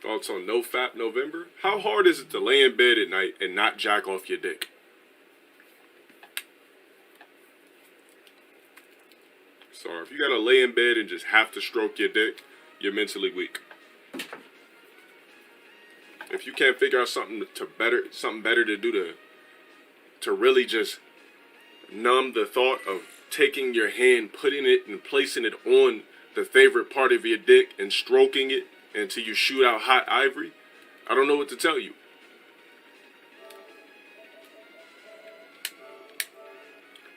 Thoughts on No Fap November? How hard is it to lay in bed at night and not jack off your dick? So if you gotta lay in bed and just have to stroke your dick, you're mentally weak. If you can't figure out something better to do to really just numb the thought of taking your hand, putting it and placing it on the favorite part of your dick and stroking it until you shoot out hot ivory, I don't know what to tell you.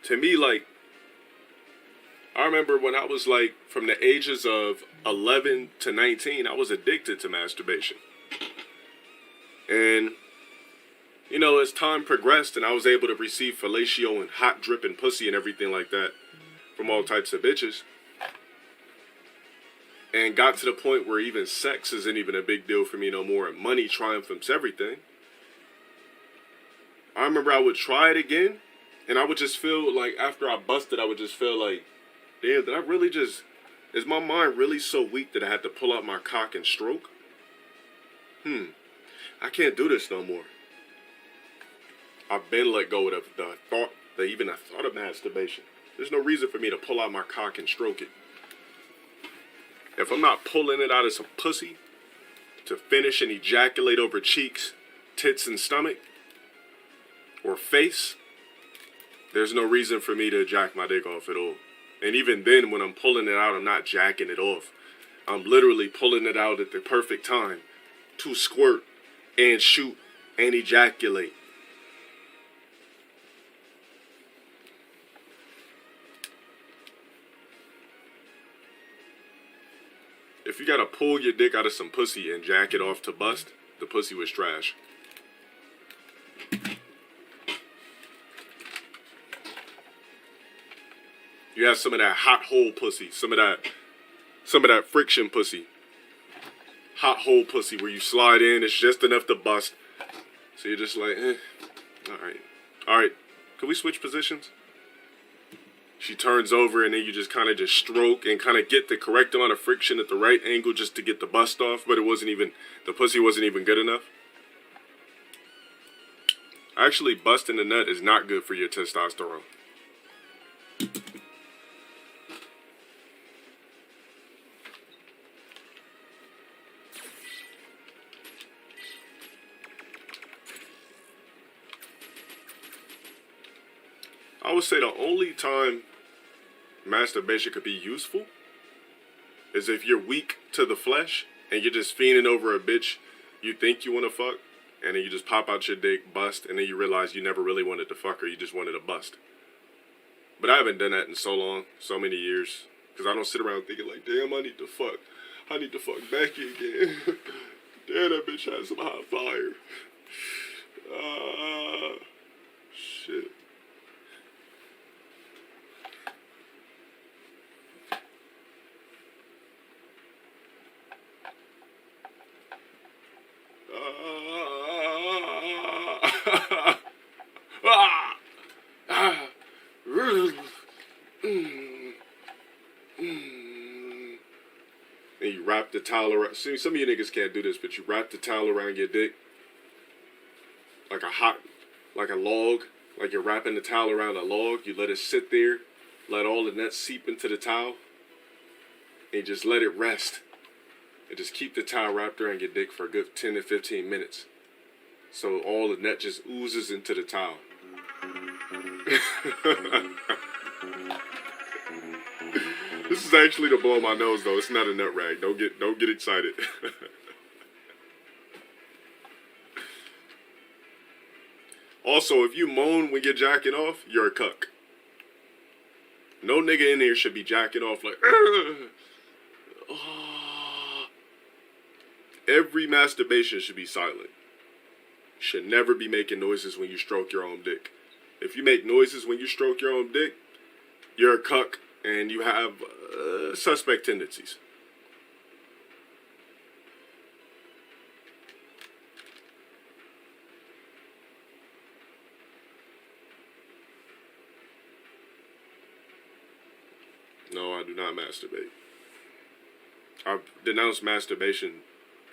To me, like, I remember when I was like from the ages of 11 to 19, I was addicted to masturbation. And, you know, as time progressed and I was able to receive fellatio and hot dripping pussy and everything like that from all types of bitches, and got to the point where even sex isn't even a big deal for me no more and money triumphs everything, I remember I would try it again and I would just feel like after I busted, I would just feel like, damn, did I really just, is my mind really so weak that I had to pull out my cock and stroke? I can't do this no more. I've been let go of the thought of masturbation. There's no reason for me to pull out my cock and stroke it. If I'm not pulling it out of some pussy to finish and ejaculate over cheeks, tits, and stomach, or face, there's no reason for me to jack my dick off at all. And even then, when I'm pulling it out, I'm not jacking it off. I'm literally pulling it out at the perfect time to squirt and shoot and ejaculate. If you gotta pull your dick out of some pussy and jack it off to bust, the pussy was trash. You have some of that hot hole pussy, some of that friction pussy. Hot hole pussy where you slide in, it's just enough to bust. So you're just like, Alright, can we switch positions? She turns over and then you just kind of just stroke and kind of get the correct amount of friction at the right angle just to get the bust off, but the pussy wasn't even good enough. Actually, busting the nut is not good for your testosterone. I would say the only time masturbation could be useful is if you're weak to the flesh and you're just fiending over a bitch you think you want to fuck, and then you just pop out your dick, bust, and then you realize you never really wanted to fuck her, you just wanted to bust. But I haven't done that in so long, so many years, because I don't sit around thinking like, damn, I need to fuck Becky again. Damn, that bitch has some hot fire. Shit. And you wrap the towel around. See, some of you niggas can't do this, but you wrap the towel around your dick like a log. Like you're wrapping the towel around a log. You let it sit there, let all the nuts seep into the towel, and just let it rest. And just keep the towel wrapped around your dick for a good 10 to 15 minutes. So all the nut just oozes into the towel. This is actually to blow my nose though. It's not a nut rag. Don't get excited. Also, if you moan when you're jacking off, you're a cuck. No nigga in here should be jacking off like Every masturbation should be silent. You should never be making noises when you stroke your own dick. If you make noises when you stroke your own dick, you're a cuck and you have suspect tendencies. No, I do not masturbate. I've denounced masturbation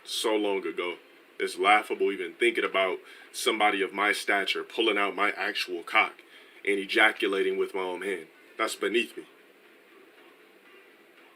so long ago. It's laughable even thinking about somebody of my stature pulling out my actual cock and ejaculating with my own hand. That's beneath me.